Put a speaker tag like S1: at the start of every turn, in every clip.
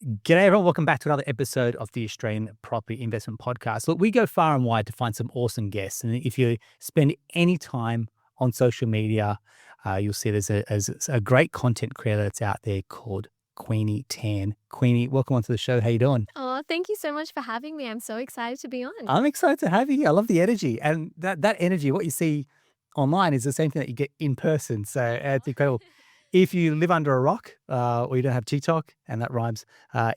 S1: G'day, everyone. Welcome back to another episode of the Australian Property Investment Podcast. Look, we go far and wide to find some awesome guests. And if you spend any time on social media, you'll see there's a great content creator that's out there called Queenie Tan. Queenie, welcome onto the show. How you doing?
S2: Oh, thank you so much for having me. I'm so excited to be on.
S1: I'm excited to have you here. I love the energy. And that energy, what you see online is the same thing that you get in person. So it's incredible. If you live under a rock or you don't have TikTok, and that rhymes,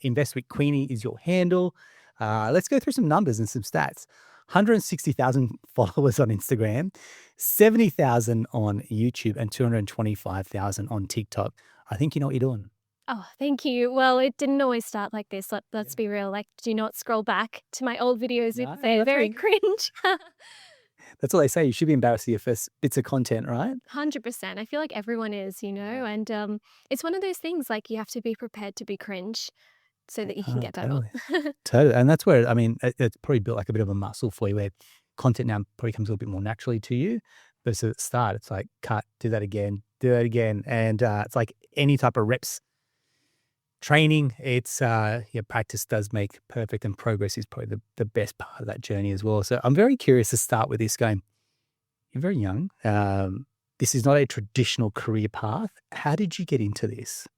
S1: Invest with Queenie is your handle. Let's go through some numbers and some stats. 160,000 followers on Instagram, 70,000 on YouTube, and 225,000 on TikTok. I think you know what you're doing.
S2: Oh, thank you. Well, it didn't always start like this. Let's be real. Like, do not scroll back to my old videos.
S1: No,
S2: They're
S1: that's
S2: very
S1: right.
S2: cringe.
S1: That's all they say. You should be embarrassed of your first bits of content, right?
S2: 100%. I feel like everyone is, and it's one of those things like you have to be prepared to be cringe so that you can get better.
S1: Totally. Totally. And that's where, I mean, it's probably built like a bit of a muscle for you where content now probably comes a little bit more naturally to you. But at the start, it's like, cut, do that again. And it's like any type of reps training, it's practice does make perfect, and progress is probably the best part of that journey as well. So I'm very curious to start with this going, you're very young. This is not a traditional career path. How did you get into this?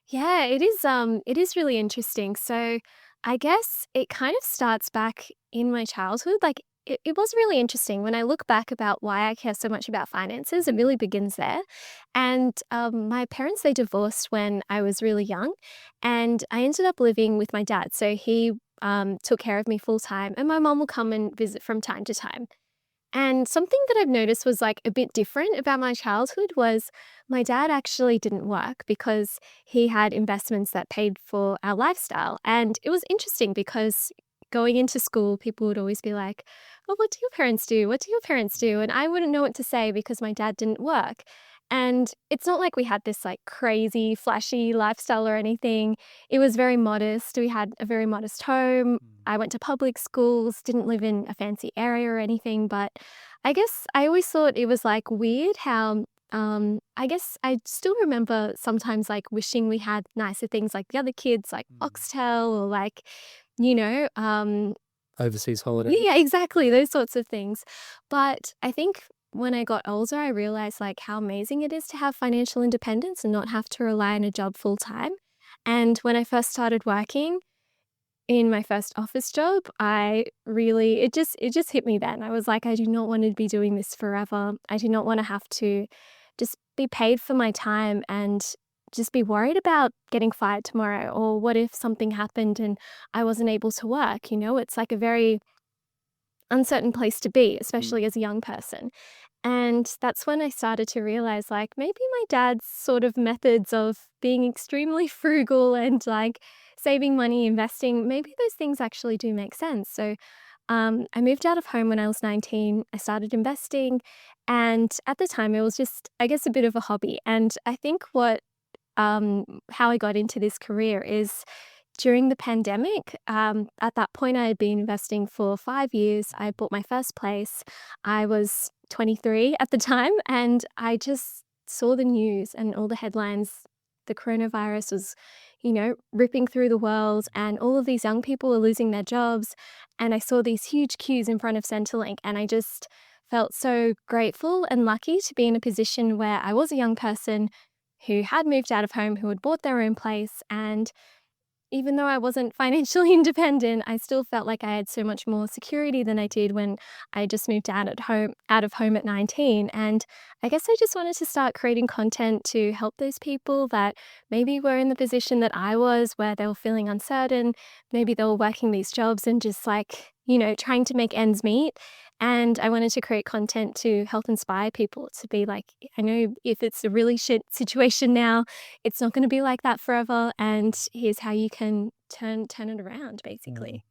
S2: Yeah, it is. It is really interesting. So, I guess it kind of starts back in my childhood. Like, it was really interesting when I look back about why I care so much about finances. It really begins there. And my parents, they divorced when I was really young, and I ended up living with my dad. So he took care of me full time, and my mom will come and visit from time to time. And something that I've noticed was like a bit different about my childhood was my dad actually didn't work because he had investments that paid for our lifestyle. And it was interesting because going into school, people would always be like, "Oh, what do your parents do? What do your parents do?" And I wouldn't know what to say because my dad didn't work. And it's not like we had this like crazy, flashy lifestyle or anything. It was very modest. We had a very modest home. I went to public schools, didn't live in a fancy area or anything, but I guess I always thought it was like weird how I guess I still remember sometimes like wishing we had nicer things like the other kids, like oxtail or like, you know,
S1: Overseas holiday?
S2: yeah, exactly, those sorts of things. But I think when I got older, I realized like how amazing it is to have financial independence and not have to rely on a job full time. And when I first started working, in my first office job, it just hit me then. I was like, I do not want to be doing this forever. I do not want to have to just be paid for my time and just be worried about getting fired tomorrow, or what if something happened and I wasn't able to work. It's like a very uncertain place to be, especially as a young person. And that's when I started to realize, like, maybe my dad's sort of methods of being extremely frugal and like saving money, investing, maybe those things actually do make sense. So I moved out of home when I was 19. I started investing. And at the time, it was just, I guess, a bit of a hobby. And I think how I got into this career is during the pandemic. At that point, I had been investing for 5 years. I bought my first place. I was 23 at the time, and I just saw the news and all the headlines. The coronavirus was, ripping through the world, and all of these young people were losing their jobs. And I saw these huge queues in front of Centrelink, and I just felt so grateful and lucky to be in a position where I was a young person who had moved out of home, who had bought their own place. And even though I wasn't financially independent, I still felt like I had so much more security than I did when I just moved out of home at 19. And I guess I just wanted to start creating content to help those people that maybe were in the position that I was, where they were feeling uncertain. Maybe they were working these jobs and just like, trying to make ends meet. And I wanted to create content to help inspire people to be like, I know if it's a really shit situation now, it's not going to be like that forever. And here's how you can turn it around, basically.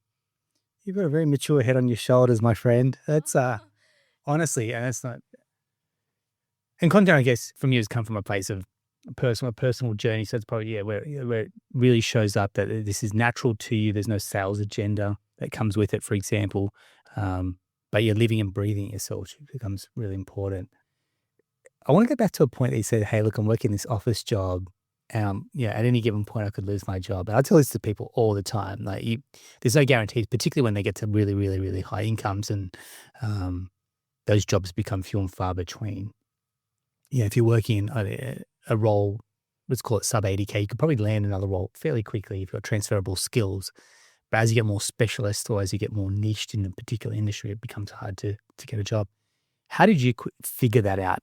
S1: You've got a very mature head on your shoulders, my friend. That's honestly, and it's not. And content, I guess, from you has come from a place of a personal journey. So it's probably where it really shows up that this is natural to you. There's no sales agenda that comes with it, for example. But you're living and breathing it yourself, which becomes really important. I want to go back to a point that you said, hey, look, I'm working this office job. Yeah, at any given point, I could lose my job. And I tell this to people all the time. Like, there's no guarantees, particularly when they get to really, really, really high incomes, and those jobs become few and far between. Yeah, if you're working in a role, let's call it sub 80K, you could probably land another role fairly quickly if you've got transferable skills. But as you get more specialist, or as you get more niched in a particular industry, it becomes hard to get a job. How did you figure that out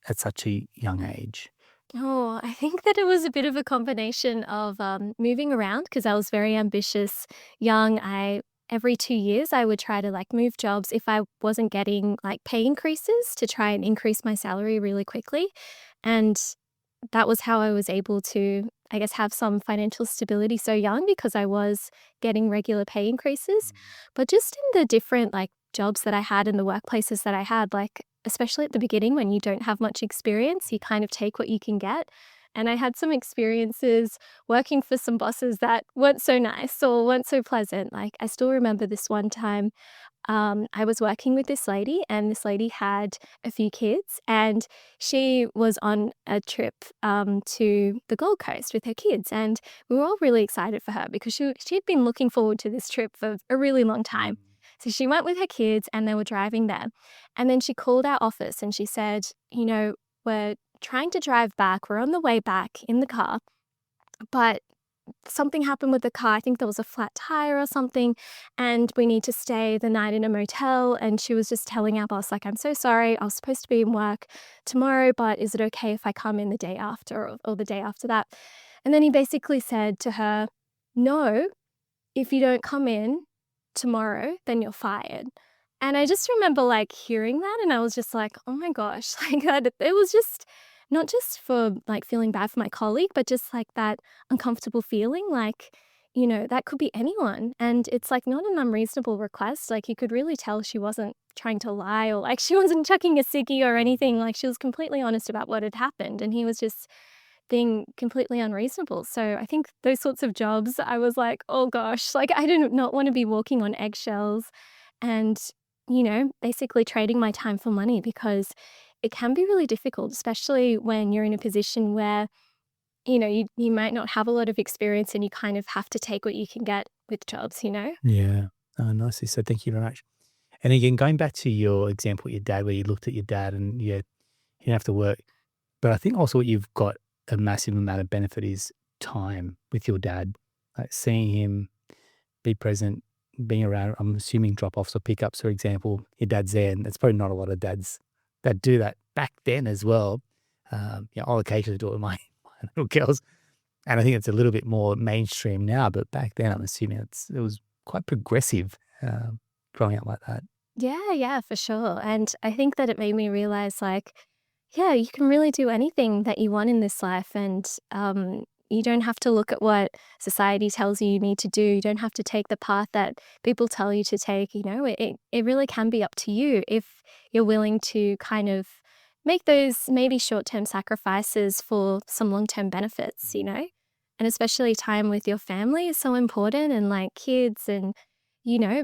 S1: at such a young age?
S2: Oh, I think that it was a bit of a combination of moving around because I was very ambitious, young. Every 2 years I would try to like move jobs if I wasn't getting like pay increases to try and increase my salary really quickly. And that was how I was able to, I guess, have some financial stability so young because I was getting regular pay increases. But just in the different like jobs that I had and the workplaces that I had, like, especially at the beginning when you don't have much experience, you kind of take what you can get. And I had some experiences working for some bosses that weren't so nice or weren't so pleasant. Like, I still remember this one time I was working with this lady, and this lady had a few kids, and she was on a trip to the Gold Coast with her kids. And we were all really excited for her because she'd been looking forward to this trip for a really long time. So she went with her kids and they were driving there. And then she called our office and she said, we're trying to drive back. We're on the way back in the car, but something happened with the car. I think there was a flat tire or something, and we need to stay the night in a motel. And she was just telling our boss, like, I'm so sorry. I was supposed to be in work tomorrow, but is it okay if I come in the day after or the day after that? And then he basically said to her, no, if you don't come in tomorrow, then you're fired. And I just remember like hearing that, and I was just like, oh my gosh, like it was just not just for like feeling bad for my colleague, but just like that uncomfortable feeling like, that could be anyone. And it's like not an unreasonable request. Like you could really tell she wasn't trying to lie, or like she wasn't chucking a sickie or anything. Like she was completely honest about what had happened. And he was just being completely unreasonable. So I think those sorts of jobs, I was like, oh gosh, like I do not want to be walking on eggshells and, basically trading my time for money, because it can be really difficult, especially when you're in a position where, you might not have a lot of experience and you kind of have to take what you can get with jobs.
S1: Yeah. Nicely said. Thank you very much. And again, going back to your example with your dad, where you looked at your dad and you didn't have to work. But I think also what you've got a massive amount of benefit is time with your dad. Like seeing him be present, being around, I'm assuming drop-offs or pickups, for example, your dad's there, and there's probably not a lot of dads that do that back then as well. I'll occasionally do it with my little girls, and I think it's a little bit more mainstream now, but back then I'm assuming it was quite progressive growing up like that.
S2: Yeah, for sure. And I think that it made me realize, like, yeah, you can really do anything that you want in this life. And you don't have to look at what society tells you need to do. You don't have to take the path that people tell you to take. It really can be up to you if you're willing to kind of make those maybe short-term sacrifices for some long-term benefits. And especially time with your family is so important, and like kids and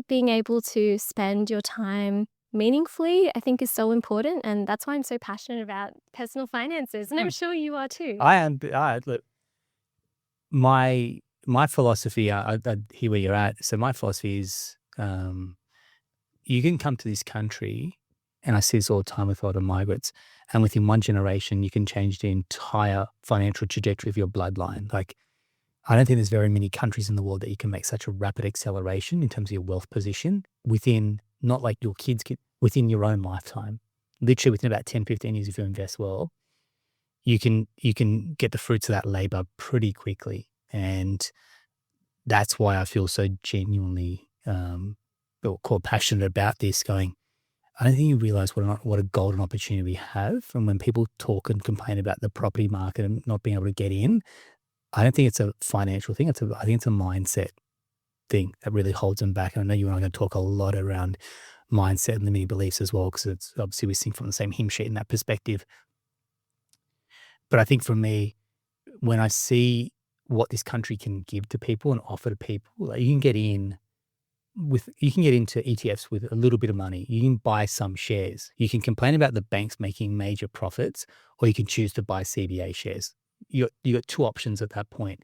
S2: being able to spend your time meaningfully, I think is so important. And that's why I'm so passionate about personal finances. And I'm sure you are too.
S1: I am. Look, my philosophy. I hear where you're at. So my philosophy is, you can come to this country, and I see this all the time with a lot of migrants, and within one generation, you can change the entire financial trajectory of your bloodline. Like, I don't think there's very many countries in the world that you can make such a rapid acceleration in terms of your wealth position within, not like your kids, within your own lifetime. Literally within about 10, 15 years, if you invest well, you can get the fruits of that labor pretty quickly. And that's why I feel so genuinely passionate about this, going, I don't think you realize what a golden opportunity we have. And when people talk and complain about the property market and not being able to get in, I don't think it's a financial thing. I think it's a mindset thing that really holds them back. And I know you and I are going to talk a lot around mindset and limiting beliefs as well, because it's obviously we sing from the same hymn sheet in that perspective. But I think for me, when I see what this country can give to people and offer to people, like you can get into ETFs with a little bit of money. You can buy some shares. You can complain about the banks making major profits, or you can choose to buy CBA shares. you got two options at that point.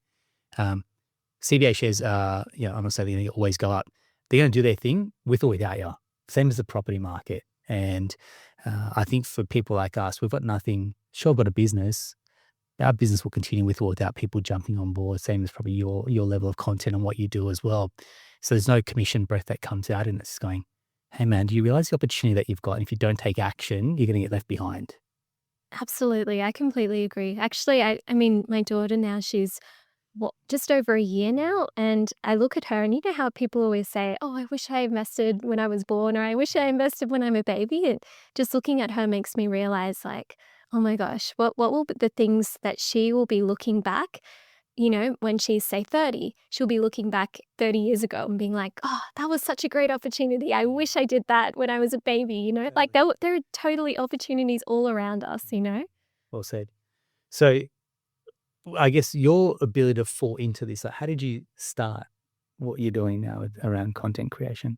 S1: CBA shares are, I'm not saying they're going to always go up. They're going to do their thing with or without you. Same as the property market. And I think for people like us, we've got nothing. Sure, I've got a business. Our business will continue with or without people jumping on board. Same as probably your level of content and what you do as well. So there's no commission breath that comes out, and it's going, hey man, do you realize the opportunity that you've got? And if you don't take action, you're going to get left behind.
S2: Absolutely. I completely agree. Actually, I mean, my daughter now, she's just over a year now. And I look at her and you know how people always say, oh, I wish I invested when I was born, or I wish I invested when I'm a baby. And just looking at her makes me realize like, oh my gosh, what will be the things that she will be looking back, when she's say 30, she'll be looking back 30 years ago and being like, oh, that was such a great opportunity. I wish I did that when I was a baby, like there are totally opportunities all around us,
S1: Well said. So I guess your ability to fall into this, like, how did you start what you're doing now around content creation?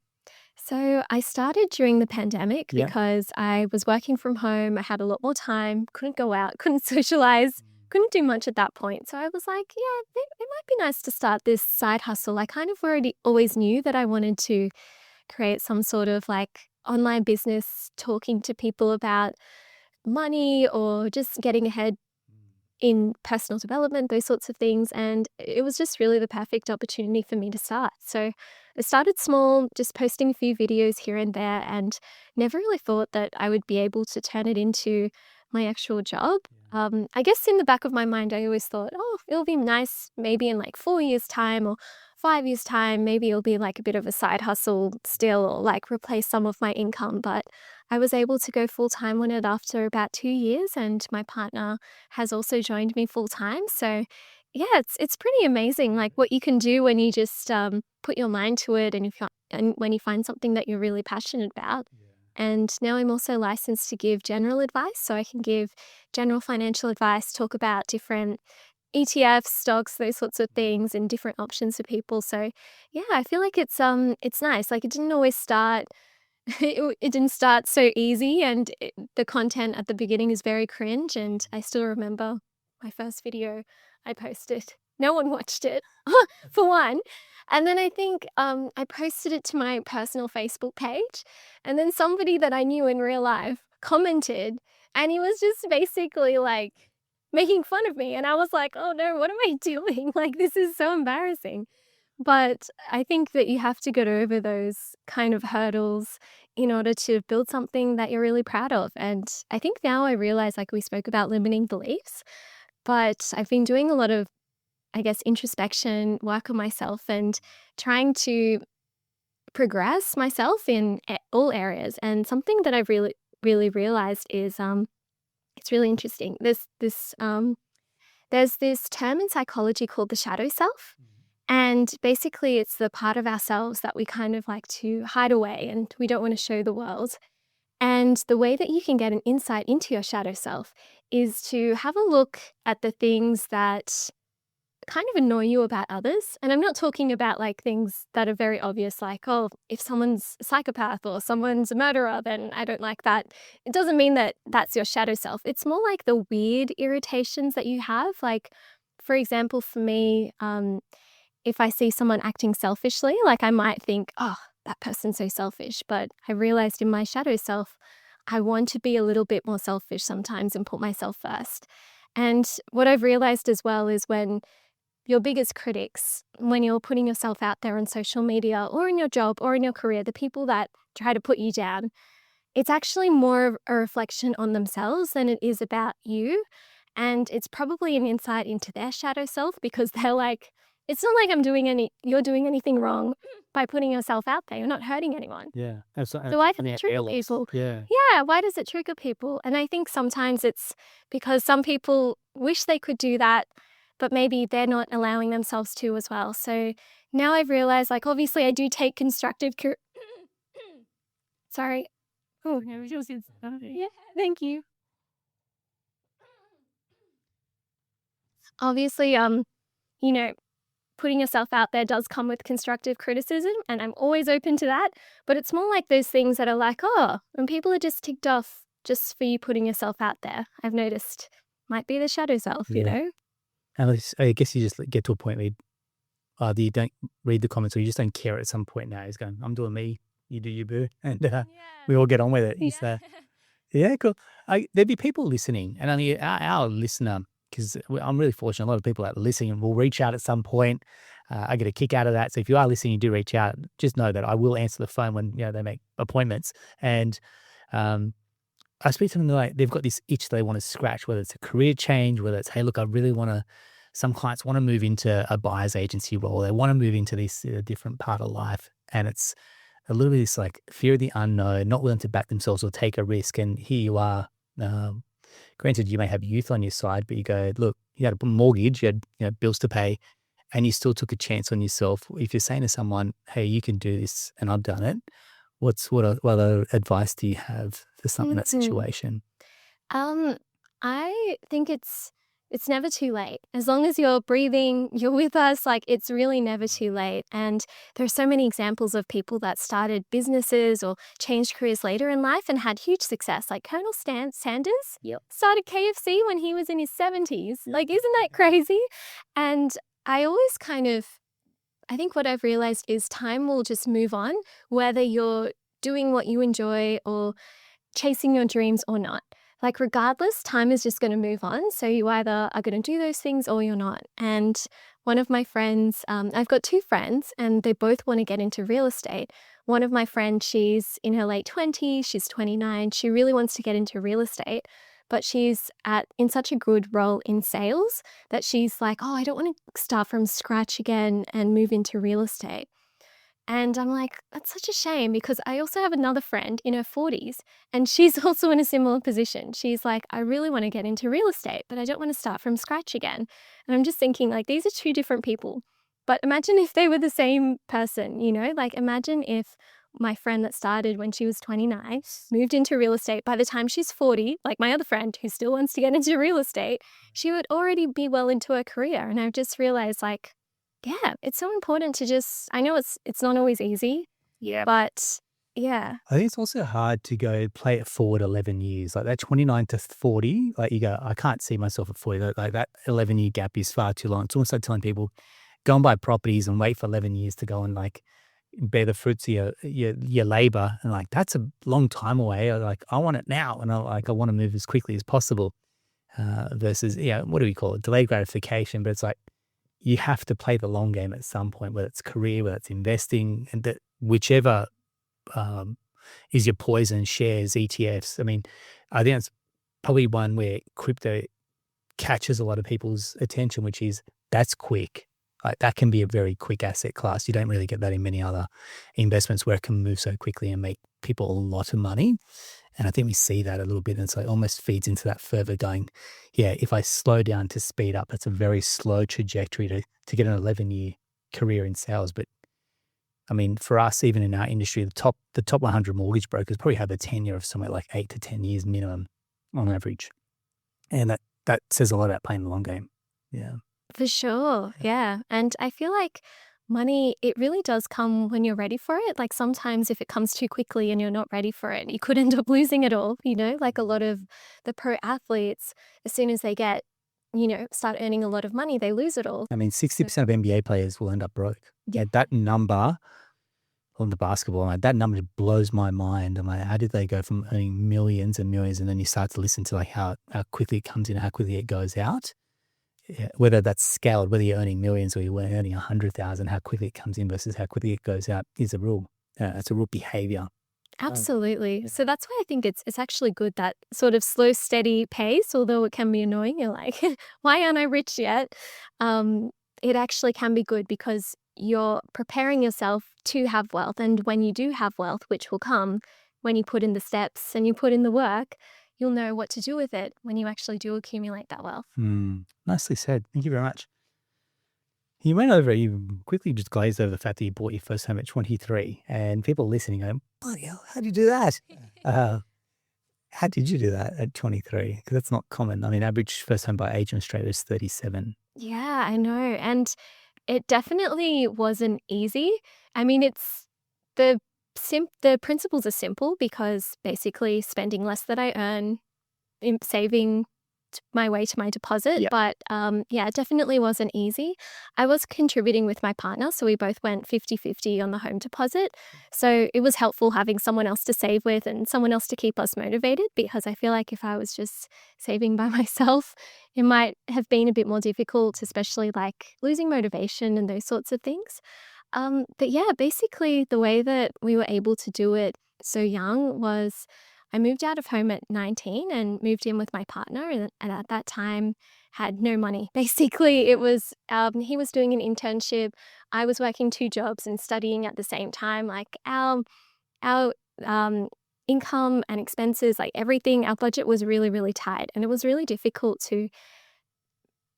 S2: So I started during the pandemic
S1: Yeah.
S2: because I was working from home. I had a lot more time, couldn't go out, couldn't socialize, couldn't do much at that point. So I was like, yeah, it might be nice to start this side hustle. I kind of already always knew that I wanted to create some sort of like online business, talking to people about money or just getting ahead in personal development, those sorts of things. And it was just really the perfect opportunity for me to start. So I started small, just posting a few videos here and there, and never really thought that I would be able to turn it into my actual job. I guess in the back of my mind, I always thought, oh, it'll be nice maybe in like 4 years' time or 5 years' time, maybe it'll be like a bit of a side hustle still, or like replace some of my income. But I was able to go full time on it after about 2 years, and my partner has also joined me full time. So yeah, it's pretty amazing, like what you can do when you just put your mind to it, and when you find something that you're really passionate about. And now I'm also licensed to give general advice, so I can give general financial advice, talk about different ETFs, stocks, those sorts of things, and different options for people. So yeah, I feel like it's nice. Like it didn't always start. It didn't start so easy, and the content at the beginning is very cringe. And I still remember my first video I posted. No one watched it, for one. And then I think I posted it to my personal Facebook page, and then somebody that I knew in real life commented, and he was just basically like making fun of me. And I was like, oh no, what am I doing? Like, this is so embarrassing. But I think that you have to get over those kind of hurdles in order to build something that you're really proud of. And I think now I realize, like we spoke about limiting beliefs, but I've been doing a lot of, I guess, introspection work on myself and trying to progress myself in all areas. And something that I've really, really realized is it's really interesting. There's this term in psychology called the shadow self. And basically, it's the part of ourselves that we kind of like to hide away and we don't want to show the world. And the way that you can get an insight into your shadow self is to have a look at the things that kind of annoy you about others. And I'm not talking about like things that are very obvious, like, oh, if someone's a psychopath or someone's a murderer, then I don't like that. It doesn't mean that that's your shadow self. It's more like the weird irritations that you have. Like, for example, for me, if I see someone acting selfishly, like I might think, oh, that person's so selfish. But I realized in my shadow self, I want to be a little bit more selfish sometimes and put myself first. And what I've realized as well is when your biggest critics, when you're putting yourself out there on social media or in your job or in your career, the people that try to put you down, it's actually more of a reflection on themselves than it is about you. And it's probably an insight into their shadow self, because they're like, it's not like you're doing anything wrong by putting yourself out there. You're not hurting anyone.
S1: Yeah.
S2: So why does it trigger people?
S1: Yeah.
S2: Yeah, why does it trigger people? And I think sometimes it's because some people wish they could do that, but maybe they're not allowing themselves to as well. So now I've realized, like, obviously I do take constructive sorry. Oh, yeah, thank you. Obviously, putting yourself out there does come with constructive criticism, and I'm always open to that. But it's more like those things that are like, oh, when people are just ticked off just for you putting yourself out there, I've noticed might be the shadow self,
S1: Yeah. And I guess you just get to a point where either you don't read the comments or you just don't care at some point now. He's going, I'm doing me, you do you, boo. And we all get on with it. He's yeah, cool. There'd be people listening, and only our listener, because I'm really fortunate. A lot of people that are listening will reach out at some point. I get a kick out of that. So if you are listening, you do reach out. Just know that I will answer the phone when they make appointments. And I speak to them like they've got this itch they want to scratch, whether it's a career change, whether it's, hey, look, I really want to. Some clients want to move into a buyer's agency role. They want to move into this different part of life, and it's a little bit this like fear of the unknown, not willing to back themselves or take a risk. And here you are. Granted, you may have youth on your side, but you go, look, you had a mortgage, you had bills to pay, and you still took a chance on yourself. If you're saying to someone, hey, you can do this, and I've done it, what other advice do you have for something in that situation?
S2: I think it's never too late. As long as you're breathing, you're with us, like it's really never too late. And there are so many examples of people that started businesses or changed careers later in life and had huge success. Like Colonel Sanders started KFC when he was in his 70s. Like, isn't that crazy? And I always I think what I've realized is time will just move on, whether you're doing what you enjoy or chasing your dreams or not. Like regardless, time is just going to move on. So you either are going to do those things or you're not. And one of my friends, I've got two friends and they both want to get into real estate. One of my friends, she's in her late 20s, she's 29. She really wants to get into real estate, but she's in such a good role in sales that she's like, oh, I don't want to start from scratch again and move into real estate. And I'm like, that's such a shame because I also have another friend in her 40s and she's also in a similar position. She's like, I really want to get into real estate, but I don't want to start from scratch again. And I'm just thinking like, these are two different people. But imagine if they were the same person, like imagine if my friend that started when she was 29 moved into real estate. By the time she's 40, like my other friend who still wants to get into real estate, she would already be well into her career. And I've just realized like, yeah, it's so important to I know it's not always easy. Yeah. But yeah.
S1: I think it's also hard to go play it forward 11 years. Like that 29 to 40, like you go, I can't see myself at 40. Like that 11-year gap is far too long. It's almost like telling people, go and buy properties and wait for 11 years to go and like bear the fruits of your labor. And like, that's a long time away. Like, I want it now. And I want to move as quickly as possible versus, what do we call it? Delayed gratification. But it's like, you have to play the long game at some point, whether it's career, whether it's investing, and that whichever is your poison, shares, ETFs. I mean, I think it's probably one where crypto catches a lot of people's attention, which is that's quick. Like that can be a very quick asset class. You don't really get that in many other investments where it can move so quickly and make people a lot of money. And I think we see that a little bit. And so it almost feeds into that further going, if I slow down to speed up, it's a very slow trajectory to get an 11-year career in sales. But I mean, for us, even in our industry, the top 100 mortgage brokers probably have a tenure of somewhere like 8 to 10 years minimum on average. And that says a lot about playing the long game. Yeah.
S2: For sure. Yeah. And I feel like money, it really does come when you're ready for it. Like sometimes if it comes too quickly and you're not ready for it, you could end up losing it all, like a lot of the pro athletes, as soon as they get, start earning a lot of money, they lose it all.
S1: I mean, 60% of NBA players will end up broke. Yeah. That number on the basketball, that number blows my mind. I'm like, how did they go from earning millions and millions? And then you start to listen to like how quickly it comes in, how quickly it goes out. Yeah, whether that's scaled, whether you're earning millions or you're earning 100,000, how quickly it comes in versus how quickly it goes out is a rule. It's a real behavior.
S2: Absolutely. So that's why I think it's actually good, that sort of slow, steady pace, although it can be annoying. You're like, why aren't I rich yet? It actually can be good because you're preparing yourself to have wealth. And when you do have wealth, which will come when you put in the steps and you put in the work, you'll know what to do with it when you actually do accumulate that wealth.
S1: Nicely said. Thank you very much. You quickly just glazed over the fact that you bought your first home at 23, and people listening go, bloody hell, how did you do that? How did you do that at 23? Because that's not common. I mean, average first home buy age in Australia is 37.
S2: Yeah, I know. And it definitely wasn't easy. I mean, it's the principles are simple because basically spending less than I earn, saving my way to my deposit.
S1: Yeah.
S2: But yeah, it definitely wasn't easy. I was contributing with my partner, so we both went 50-50 on the home deposit. So it was helpful having someone else to save with and someone else to keep us motivated, because I feel like if I was just saving by myself, it might have been a bit more difficult, especially like losing motivation and those sorts of things. But yeah, basically the way that we were able to do it so young was I moved out of home at 19 and moved in with my partner, and at that time had no money. Basically, it was he was doing an internship, I was working 2 jobs and studying at the same time. Like our income and expenses, like everything, our budget was really, really tight, and it was really difficult to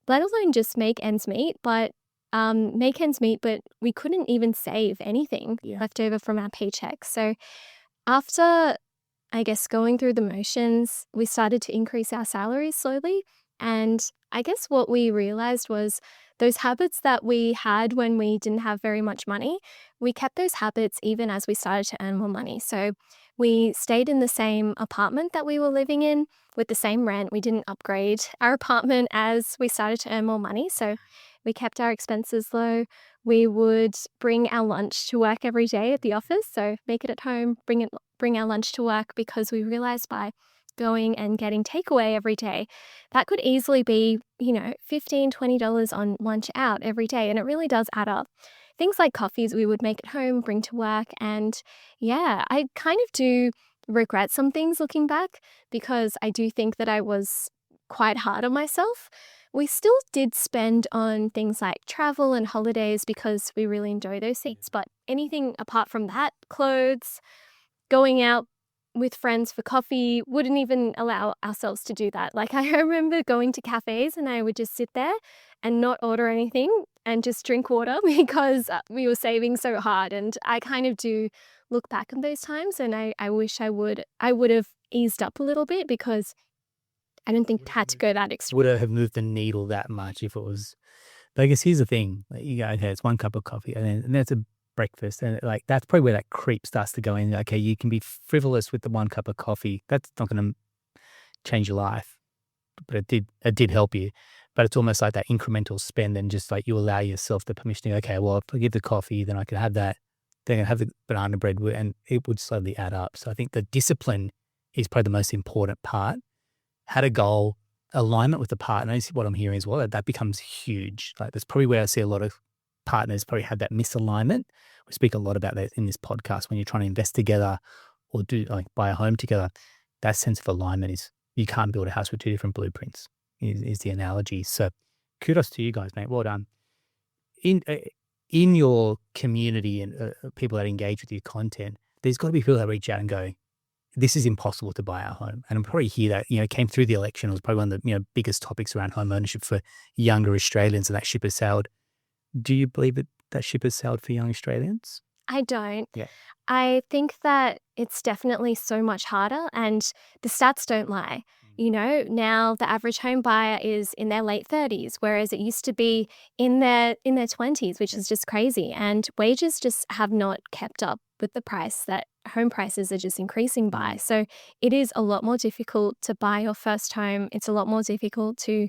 S2: let alone just make ends meet, but we couldn't even save anything
S1: Yeah.
S2: left over from our paychecks. So after, I guess, going through the motions, we started to increase our salaries slowly. And I guess what we realized was those habits that we had when we didn't have very much money, we kept those habits even as we started to earn more money. So we stayed in the same apartment that we were living in with the same rent. We didn't upgrade our apartment as we started to earn more money. So we kept our expenses low. We would bring our lunch to work every day at the office. So make it at home, bring our lunch to work, because we realized by going and getting takeaway every day, that could easily be, $15-$20 on lunch out every day. And it really does add up. Things like coffees we would make at home, bring to work. And yeah, I kind of do regret some things looking back, because I do think that I was quite hard on myself. We still did spend on things like travel and holidays because we really enjoy those things. But anything apart from that, clothes, going out with friends for coffee, wouldn't even allow ourselves to do that. Like, I remember going to cafes and I would just sit there and not order anything and just drink water because we were saving so hard. And I kind of do look back on those times, and I wish I would have eased up a little bit, because I don't think it had to go that extreme.
S1: Would it have moved the needle that much if it was? But I guess here's the thing: like, you go, okay, it's 1 cup of coffee, and then it's a breakfast, and like that's probably where that creep starts to go in. Okay, you can be frivolous with the 1 cup of coffee. That's not going to change your life, but it did help you. But it's almost like that incremental spend, and just like you allow yourself the permission to go, okay, well, if I give the coffee, then I can have that. Then I can have the banana bread, and it would slowly add up. So I think the discipline is probably the most important part. Had a goal, alignment with the partner is what I'm hearing as well. That becomes huge. Like that's probably where I see a lot of partners probably have that misalignment. We speak a lot about that in this podcast when you're trying to invest together or do like buy a home together. That sense of alignment is you can't build a house with 2 different blueprints. Is the analogy. So kudos to you guys, mate. Well done. In your community and people that engage with your content, there's got to be people that reach out and go, this is impossible to buy our home. And I'm probably hear that, came through the election. It was probably one of the, biggest topics around home ownership for younger Australians, and that ship has sailed. Do you believe that ship has sailed for young Australians?
S2: I don't.
S1: Yeah.
S2: I think that it's definitely so much harder, and the stats don't lie. Now the average home buyer is in their late 30s, whereas it used to be in their 20s, which is just crazy. And wages just have not kept up with the price that home prices are just increasing by. So it is a lot more difficult to buy your first home. It's a lot more difficult to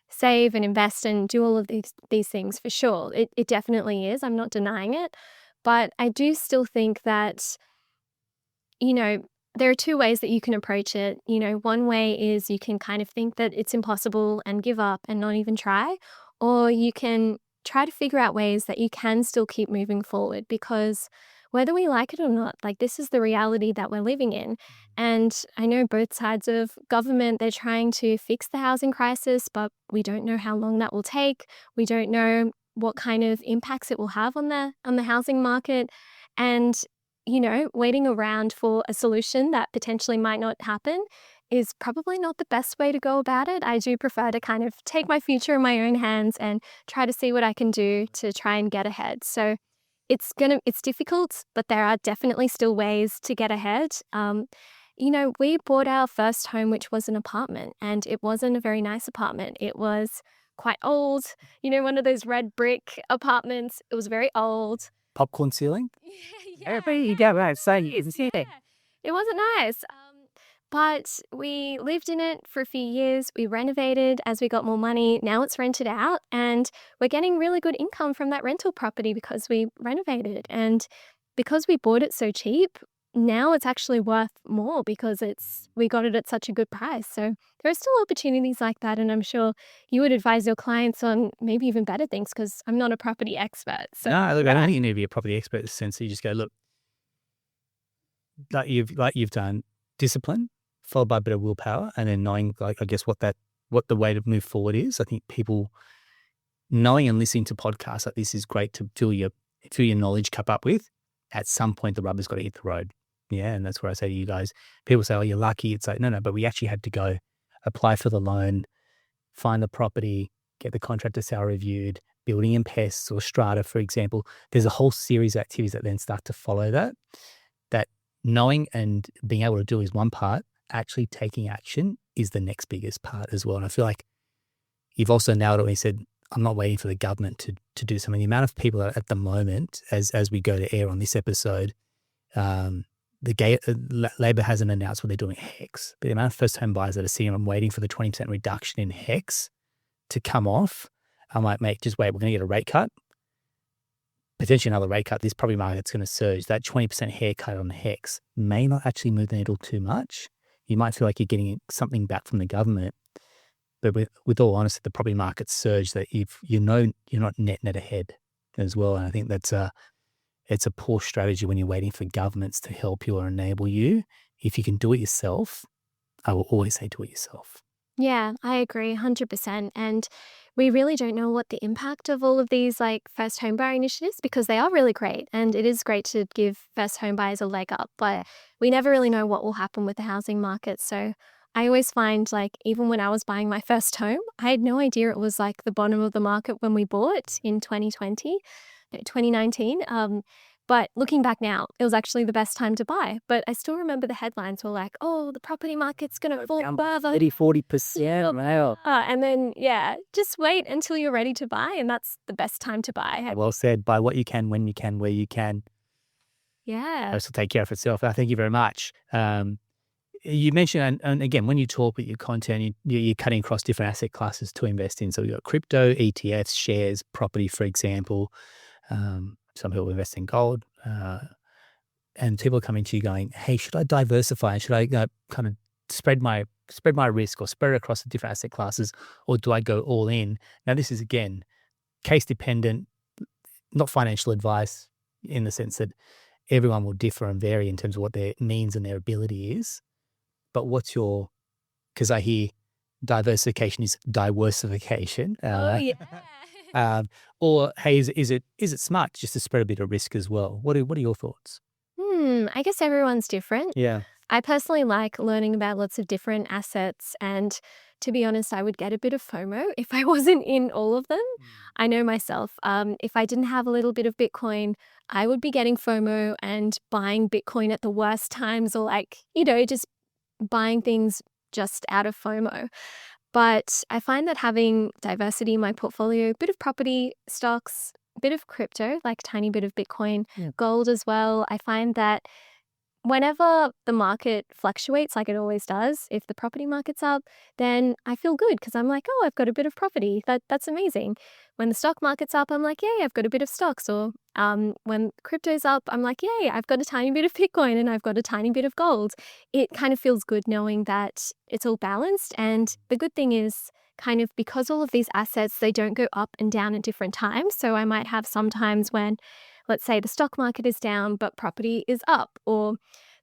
S2: save and invest and do all of these things, for sure. It definitely is. I'm not denying it. But I do still think that, there are 2 ways that you can approach it. One way is you can kind of think that it's impossible and give up and not even try, or you can try to figure out ways that you can still keep moving forward, because whether we like it or not, like, this is the reality that we're living in. And I know both sides of government, they're trying to fix the housing crisis, but we don't know how long that will take. We don't know what kind of impacts it will have on the housing market. And waiting around for a solution that potentially might not happen is probably not the best way to go about it. I do prefer to kind of take my future in my own hands and try to see what I can do to try and get ahead. So it's difficult, but there are definitely still ways to get ahead. We bought our first home, which was an apartment, and it wasn't a very nice apartment. It was quite old, one of those red brick apartments. It was very old.
S1: Popcorn ceiling?
S2: Yeah. It wasn't nice. But we lived in it for a few years. We renovated as we got more money. Now it's rented out and we're getting really good income from that rental property because we renovated. And because we bought it so cheap, now it's actually worth more because we got it at such a good price. So there are still opportunities like that. And I'm sure you would advise your clients on maybe even better things because I'm not a property expert. So
S1: No, look, I don't think you need to be a property expert in the sense that you just go, look, like you've done, discipline followed by a bit of willpower, and then knowing, like, I guess what the way to move forward is. I think people knowing and listening to podcasts like this is great to fill your knowledge cup up with. At some point, the rubber's got to hit the road. Yeah, and that's where I say to you guys, people say, oh, you're lucky. It's like, no, but we actually had to go apply for the loan, find the property, get the contractor sale reviewed, building and pests or strata, for example. There's a whole series of activities that then start to follow that. That knowing and being able to do is one part. Actually taking action is the next biggest part as well. And I feel like you've also nailed it when you said, I'm not waiting for the government to do something. The amount of people at the moment, as we go to air on this episode, Labor hasn't announced what they're doing at HEX, but the amount of first home buyers that are seeing them waiting for the 20% reduction in HEX to come off, I'm like, mate, just wait, we're going to get a rate cut. Potentially another rate cut, this property market's going to surge. That 20% haircut on the HEX may not actually move the needle too much. You might feel like you're getting something back from the government, but with all honesty, the property market surge that if you're not net ahead as well. And I think it's a poor strategy when you're waiting for governments to help you or enable you. If you can do it yourself, I will always say do it yourself.
S2: Yeah, I agree 100%. And we really don't know what the impact of all of these like first home buyer initiatives, because they are really great and it is great to give first home buyers a leg up, but we never really know what will happen with the housing market. So I always find, like, even when I was buying my first home, I had no idea it was like the bottom of the market when we bought in 2019. But looking back now, it was actually the best time to buy. But I still remember the headlines were like, oh, the property market's going to fall further.
S1: 30-40%. Wow.
S2: And then, just wait until you're ready to buy. And that's the best time to buy.
S1: Well said. Buy what you can, when you can, where you can.
S2: Yeah.
S1: This will take care of itself. Thank you very much. You mentioned, and again, when you talk with your content, you're cutting across different asset classes to invest in. So you've got crypto, ETFs, shares, property, for example. Some people invest in gold, and people are coming to you going, hey, should I diversify? Should I kind of spread my risk or spread it across the different asset classes, or do I go all in? Now, this is, again, case dependent, not financial advice, in the sense that everyone will differ and vary in terms of what their means and their ability is. But what's your, because I hear diversification is diversification.
S2: Oh, yeah.
S1: Or hey, is it smart just to spread a bit of risk as well? What are your thoughts?
S2: I guess everyone's different.
S1: Yeah.
S2: I personally like learning about lots of different assets, and to be honest, I would get a bit of FOMO if I wasn't in all of them. I know myself. If I didn't have a little bit of Bitcoin, I would be getting FOMO and buying Bitcoin at the worst times, or just buying things just out of FOMO. But I find that having diversity in my portfolio, a bit of property, stocks, a bit of crypto, like a tiny bit of Bitcoin, gold as well, I find that whenever the market fluctuates, like it always does, if the property market's up, then I feel good because I'm like, oh, I've got a bit of property. That's amazing. When the stock market's up, I'm like, yay, I've got a bit of stocks. Or when crypto's up, I'm like, yay, I've got a tiny bit of Bitcoin and I've got a tiny bit of gold. It kind of feels good knowing that it's all balanced. And the good thing is, kind of, because all of these assets, they don't go up and down at different times. So I might have some times when, let's say, the stock market is down, but property is up, or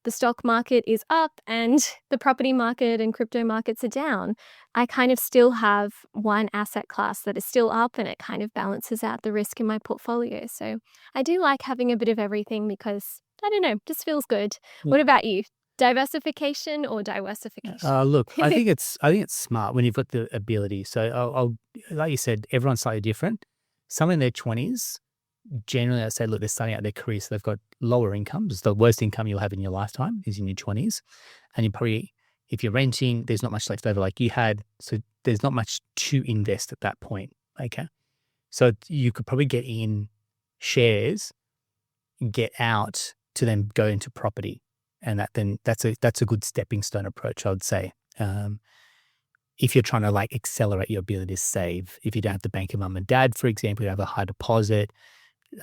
S2: the stock market is up and the property market and crypto markets are down. I kind of still have one asset class that is still up, and it kind of balances out the risk in my portfolio. So I do like having a bit of everything because, I don't know, just feels good. What about you? Diversification or diversification?
S1: Look, I think it's smart when you've got the ability. So I'll like you said, everyone's slightly different. Some in their 20s, generally, I say, look, they're starting out their career, so they've got lower incomes. The worst income you'll have in your lifetime is in your 20s. And you probably, if you're renting, there's not much left over like you had. So there's not much to invest at that point. Okay. So you could probably get in shares, get out to then go into property. And that's a good stepping stone approach, I would say. If you're trying to like accelerate your ability to save, if you don't have to bank your mum and dad, for example, you have a high deposit,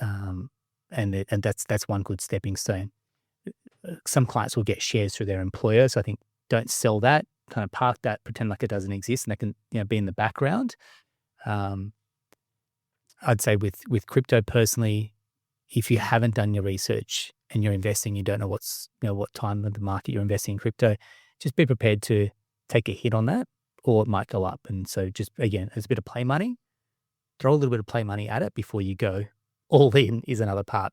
S1: and that's one good stepping stone. Some clients will get shares through their employer, so I think don't sell that. Kind of park that, pretend like it doesn't exist, and that can be in the background. I'd say with crypto personally, if you haven't done your research and you're investing, you don't know what time of the market you're investing in crypto, just be prepared to take a hit on that, or it might go up. And so just, again, it's a bit of play money. Throw a little bit of play money at it before you go all in is another part.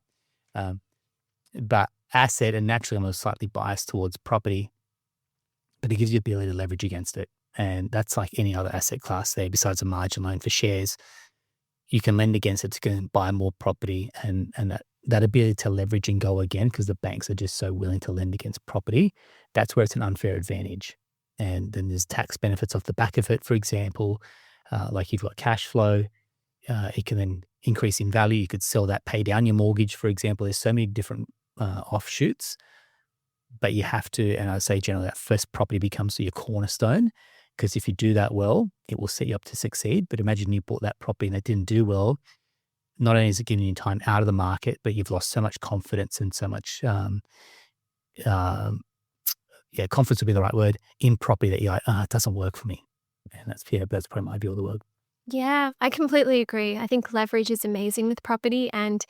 S1: But asset, and naturally I'm slightly biased towards property, but it gives you the ability to leverage against it. And that's like any other asset class there besides a margin loan for shares. You can lend against it to go and buy more property, and that ability to leverage and go again, because the banks are just so willing to lend against property. That's where it's an unfair advantage. And then there's tax benefits off the back of it, for example. Like you've got cash flow. It can then increase in value. You could sell that, pay down your mortgage, for example. There's so many different offshoots, but you have to, and I say generally that first property becomes your cornerstone, because if you do that well, it will set you up to succeed. But imagine you bought that property and it didn't do well. Not only is it giving you time out of the market, but you've lost so much confidence and so much, confidence would be the right word, in property, that you're like, it doesn't work for me. And that's probably my view of the world.
S2: Yeah, I completely agree. I think leverage is amazing with property, and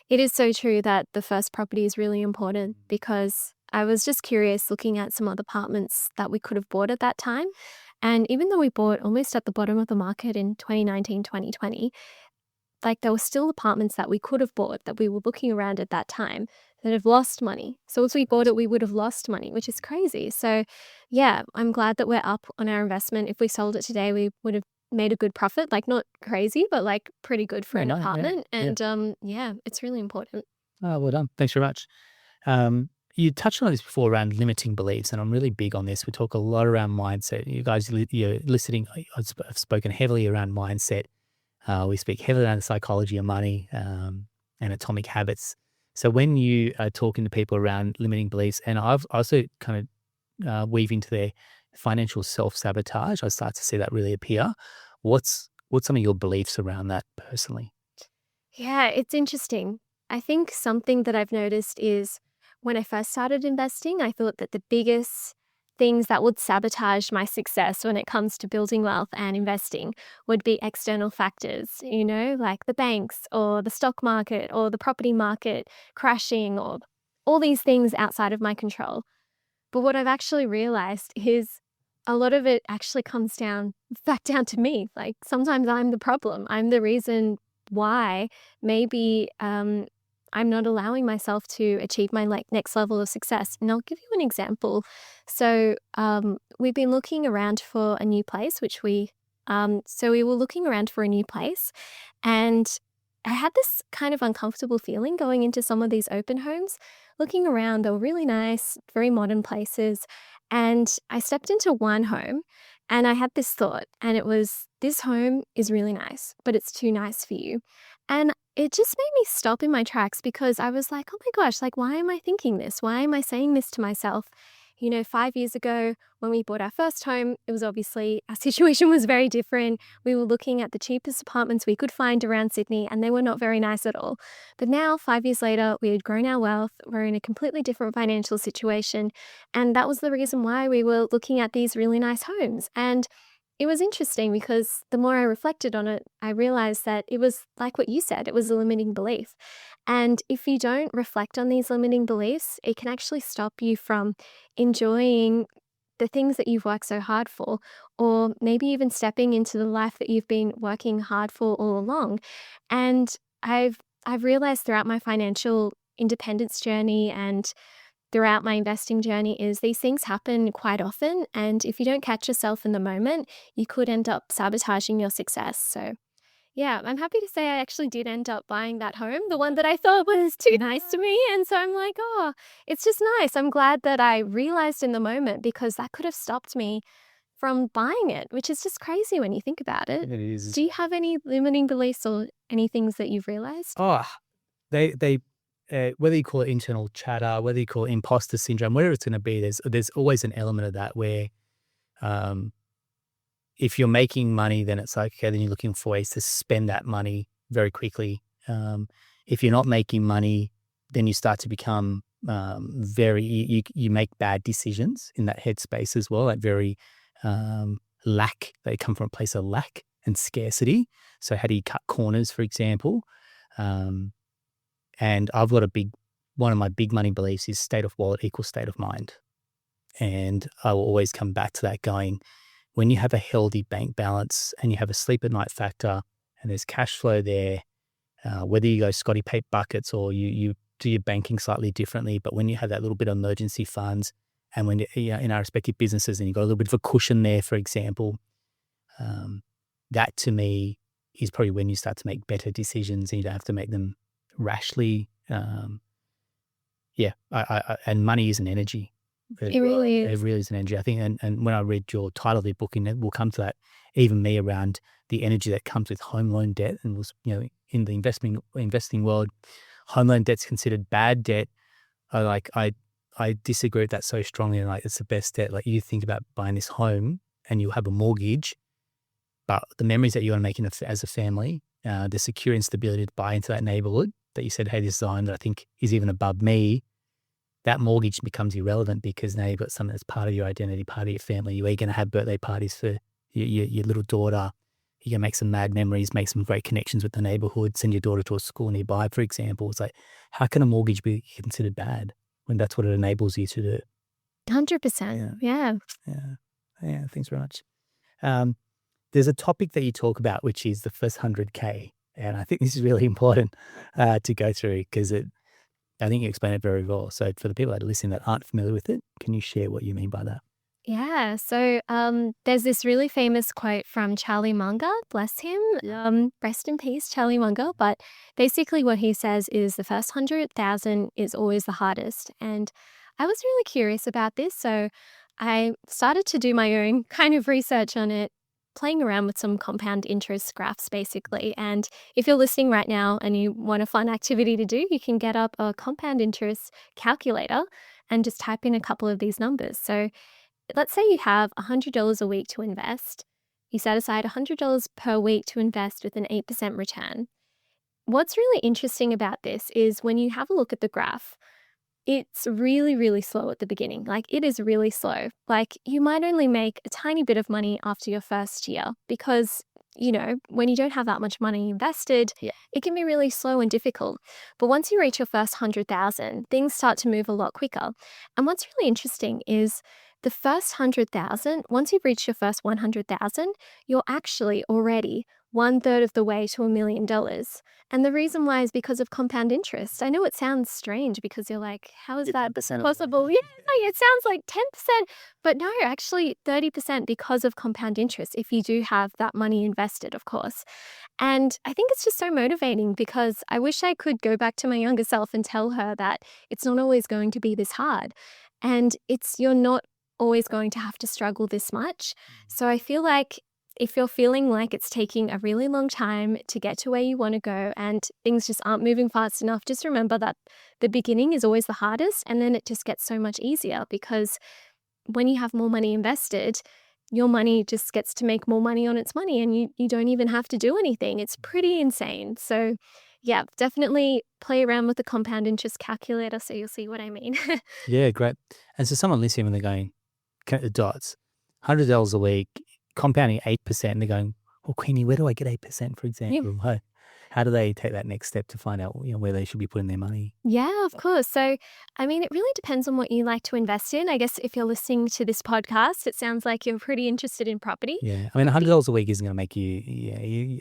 S2: it is so true that the first property is really important, because I was just curious looking at some other apartments that we could have bought at that time. And even though we bought almost at the bottom of the market in 2019, 2020, like there were still apartments that we could have bought that we were looking around at that time that have lost money. So if we bought it, we would have lost money, which is crazy. So yeah, I'm glad that we're up on our investment. If we sold it today, we would have made a good profit, like not crazy, but like pretty good for an apartment. And it's really important.
S1: Oh, well done. Thanks very much. You touched on this before around limiting beliefs, and I'm really big on this. We talk a lot around mindset. You guys, you're listening, I've spoken heavily around mindset. We speak heavily around the psychology of money and atomic habits. So when you are talking to people around limiting beliefs, and I've also kind of weave into their financial self-sabotage, I start to see that really appear. What's some of your beliefs around that personally?
S2: Yeah, it's interesting. I think something that I've noticed is when I first started investing, I thought that the biggest things that would sabotage my success when it comes to building wealth and investing would be external factors, like the banks or the stock market or the property market crashing, or all these things outside of my control. But what I've actually realized is a lot of it actually comes back down to me. Like sometimes I'm the problem. I'm the reason why maybe I'm not allowing myself to achieve my next level of success. And I'll give you an example. So we've been looking around for a new place, so we were looking around for a new place, and I had this kind of uncomfortable feeling going into some of these open homes. Looking around, they were really nice, very modern places. And I stepped into one home and I had this thought, and it was, this home is really nice, but it's too nice for you. And it just made me stop in my tracks, because I was like, oh my gosh, like, why am I thinking this? Why am I saying this to myself? 5 years ago when we bought our first home, it was obviously, our situation was very different. We were looking at the cheapest apartments we could find around Sydney, and they were not very nice at all. But now, 5 years later, we had grown our wealth. We're in a completely different financial situation. And that was the reason why we were looking at these really nice homes. And it was interesting, because the more I reflected on it, I realized that it was like what you said, it was a limiting belief. And if you don't reflect on these limiting beliefs, it can actually stop you from enjoying the things that you've worked so hard for, or maybe even stepping into the life that you've been working hard for all along. And I've realized throughout my financial independence journey and throughout my investing journey is these things happen quite often. And if you don't catch yourself in the moment, you could end up sabotaging your success. So yeah, I'm happy to say I actually did end up buying that home, the one that I thought was too nice to me. And so I'm like, oh, it's just nice. I'm glad that I realized in the moment, because that could have stopped me from buying it, which is just crazy when you think about it.
S1: It is.
S2: Do you have any limiting beliefs or any things that you've realized?
S1: Oh, they whether you call it internal chatter, whether you call it imposter syndrome, whatever it's going to be, there's always an element of that where if you're making money, then it's like, okay, then you're looking for ways to spend that money very quickly. If you're not making money, then you start to become you make bad decisions in that headspace as well, like very lack. They come from a place of lack and scarcity. So how do you cut corners, for example? And I've got one of my big money beliefs is state of wallet equals state of mind. And I will always come back to that going, when you have a healthy bank balance and you have a sleep at night factor and there's cash flow there, whether you go Scotty Pape buckets or you do your banking slightly differently, but when you have that little bit of emergency funds and when you're in our respective businesses and you've got a little bit of a cushion there, for example, that to me is probably when you start to make better decisions and you don't have to make them rashly. And money is an energy.
S2: It really is.
S1: It really is an energy. I think, and when I read your title of your book, and we'll come to that, even me around the energy that comes with home loan debt, and was in the investing world, home loan debt's considered bad debt. I disagree with that so strongly. And like, it's the best debt. Like, you think about buying this home, and you have a mortgage, but the memories that you want to make as a family, the security and stability to buy into that neighborhood that you said, hey, this is a home that I think is even above me. That mortgage becomes irrelevant because now you've got something that's part of your identity, part of your family. You're going to have birthday parties for your little daughter. You're going to make some mad memories, make some great connections with the neighborhood, send your daughter to a school nearby, for example. It's like, how can a mortgage be considered bad when that's what it enables you to do?
S2: 100%. Yeah.
S1: Thanks very much. There's a topic that you talk about, which is the first 100K. And I think this is really important to go through because I think you explain it very well. So for the people that are listening that aren't familiar with it, can you share what you mean by that?
S2: Yeah. So there's this really famous quote from Charlie Munger, bless him. Rest in peace, Charlie Munger. But basically what he says is the first 100,000 is always the hardest. And I was really curious about this. So I started to do my own kind of research on it, playing around with some compound interest graphs basically. And if you're listening right now and you want a fun activity to do, you can get up a compound interest calculator and just type in a couple of these numbers. So let's say you have $100 a week to invest. You set aside $100 per week to invest with an 8% return. What's really interesting about this is when you have a look at the graph, it's really, really slow at the beginning. Like, it is really slow. Like, you might only make a tiny bit of money after your first year because, when you don't have that much money invested, it can be really slow and difficult. But once you reach your first 100,000, things start to move a lot quicker. And what's really interesting is the first 100,000, once you've reached your first 100,000, you're actually already 1/3 of the way to $1 million. And the reason why is because of compound interest. I know it sounds strange because you're like, how is that possible? Yeah, no, it sounds like 10%, but no, actually 30% because of compound interest if you do have that money invested, of course. And I think it's just so motivating because I wish I could go back to my younger self and tell her that it's not always going to be this hard. And you're not always going to have to struggle this much. So I feel like if you're feeling like it's taking a really long time to get to where you want to go and things just aren't moving fast enough, just remember that the beginning is always the hardest and then it just gets so much easier because when you have more money invested, your money just gets to make more money on its money and you don't even have to do anything. It's pretty insane. So yeah, definitely play around with the compound interest calculator so you'll see what I mean.
S1: Yeah, great. And so someone listening when they're going, count the dots, $100 a week, compounding 8%, and they're going, well, Queenie, where do I get 8%, for example?
S2: Yeah.
S1: How do they take that next step to find out where they should be putting their money?
S2: Yeah, of course. So, I mean, it really depends on what you like to invest in. I guess if you're listening to this podcast, it sounds like you're pretty interested in property.
S1: Yeah. I mean, $100 a week isn't going to make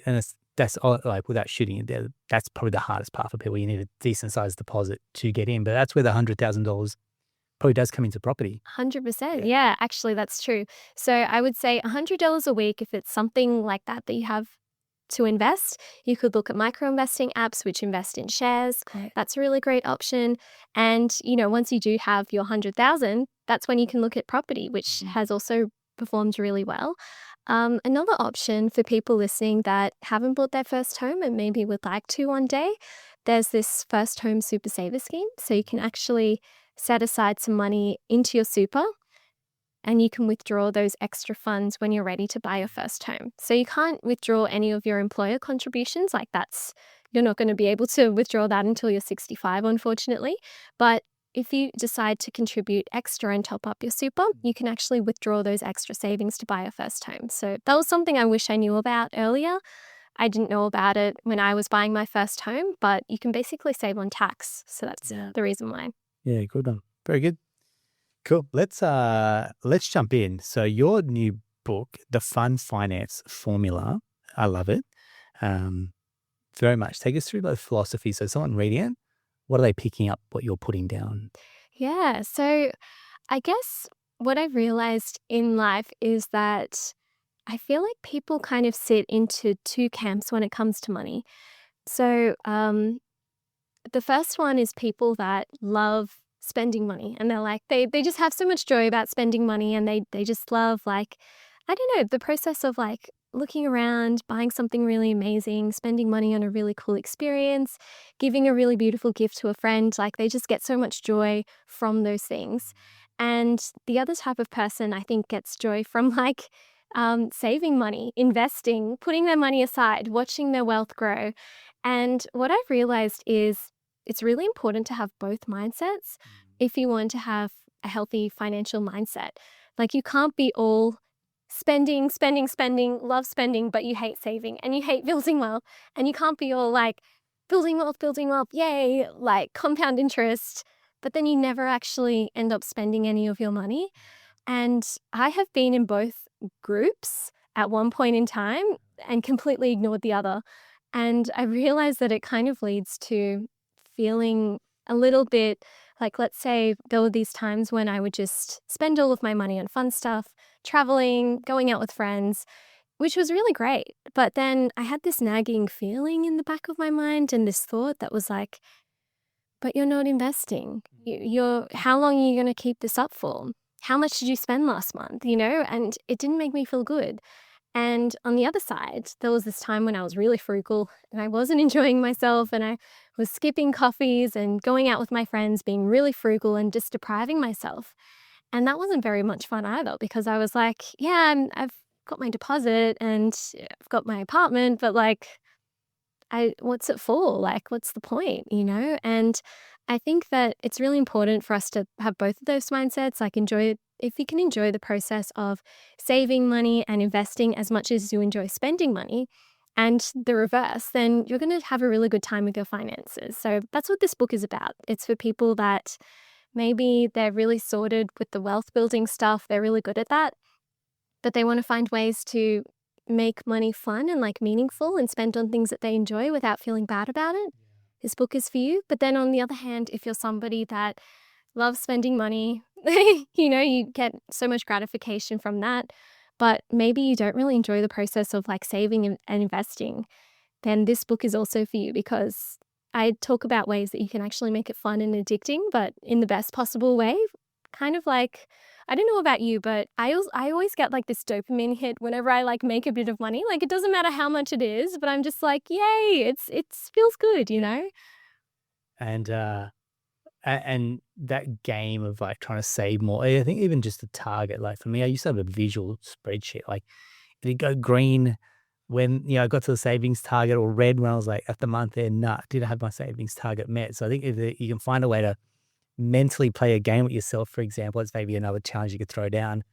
S1: and that's all, like, without shooting it there, that's probably the hardest part for people. You need a decent sized deposit to get in, but that's where the $100,000 probably does come into property.
S2: 100%. Yeah, actually, that's true. So I would say $100 a week, if it's something like that you have to invest, you could look at micro-investing apps which invest in shares. That's a really great option. And, once you do have your 100,000, that's when you can look at property, which has also performed really well. Another option for people listening that haven't bought their first home and maybe would like to one day, there's this first home super saver scheme. So you can actually set aside some money into your super, and you can withdraw those extra funds when you're ready to buy your first home. So you can't withdraw any of your employer contributions. Like you're not going to be able to withdraw that until you're 65, unfortunately. But if you decide to contribute extra and top up your super, you can actually withdraw those extra savings to buy your first home. So that was something I wish I knew about earlier. I didn't know about it when I was buying my first home, but you can basically save on tax. So that's the reason why.
S1: Yeah, good one. Very good. Cool. Let's jump in. So your new book, The Fun Finance Formula, I love it. Very much. Take us through the philosophy. So someone reading it, what are they picking up what you're putting down?
S2: Yeah. So I guess what I've realized in life is that I feel like people kind of sit into two camps when it comes to money. So the first one is people that love spending money, and they're like, they just have so much joy about spending money, and they just love, like, I don't know, the process of like looking around, buying something really amazing, spending money on a really cool experience, giving a really beautiful gift to a friend. Like, they just get so much joy from those things. And the other type of person, I think, gets joy from like saving money, investing, putting their money aside, watching their wealth grow. And what I've realized is it's really important to have both mindsets if you want to have a healthy financial mindset. Like, you can't be all spending, spending, spending, love spending, but you hate saving and you hate building wealth. And you can't be all like building wealth, yay, like compound interest, but then you never actually end up spending any of your money. And I have been in both groups at one point in time and completely ignored the other. And I realized that it kind of leads to feeling a little bit like, let's say there were these times when I would just spend all of my money on fun stuff, traveling, going out with friends, which was really great. But then I had this nagging feeling in the back of my mind and this thought that was like, but you're not investing. How long are you going to keep this up for? How much did you spend last month? And it didn't make me feel good. And on the other side, there was this time when I was really frugal and I wasn't enjoying myself, and I was skipping coffees and going out with my friends, being really frugal and just depriving myself. And that wasn't very much fun either, because I was like, yeah, I've got my deposit and I've got my apartment, but like, what's it for? Like, what's the point, And I think that it's really important for us to have both of those mindsets, like if you can enjoy the process of saving money and investing as much as you enjoy spending money, and the reverse, then you're going to have a really good time with your finances. So that's what this book is about. It's for people that maybe they're really sorted with the wealth building stuff. They're really good at that, but they want to find ways to make money fun and like meaningful and spend on things that they enjoy without feeling bad about it. This book is for you. But then on the other hand, if you're somebody that loves spending money, you get so much gratification from that, but maybe you don't really enjoy the process of like saving and investing, then this book is also for you, because I talk about ways that you can actually make it fun and addicting, but in the best possible way. Kind of like, I don't know about you, but I always get like this dopamine hit whenever I like make a bit of money. Like, it doesn't matter how much it is, but I'm just like, yay, it feels good,
S1: And and that game of like trying to save more, I think even just the target, like for me, I used to have a visual spreadsheet. Like, did it go green when I got to the savings target, or red when I was like at the month end? Nah, didn't have my savings target met. So I think if you can find a way to mentally play a game with yourself, for example, it's maybe another challenge you could throw down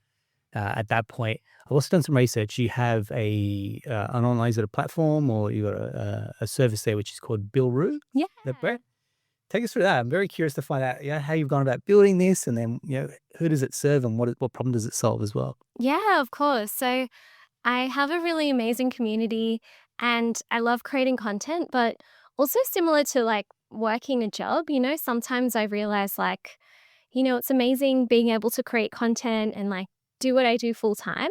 S1: at that point. I've also done some research. You have an online sort of platform, or you got a service there which is called BillRoo.
S2: Yeah.
S1: Brett, take us through that. I'm very curious to find out how you've gone about building this, and then who does it serve, and what problem does it solve as well?
S2: Yeah, of course. So I have a really amazing community and I love creating content, but also similar to like working a job, sometimes I realize like, it's amazing being able to create content and like do what I do full time.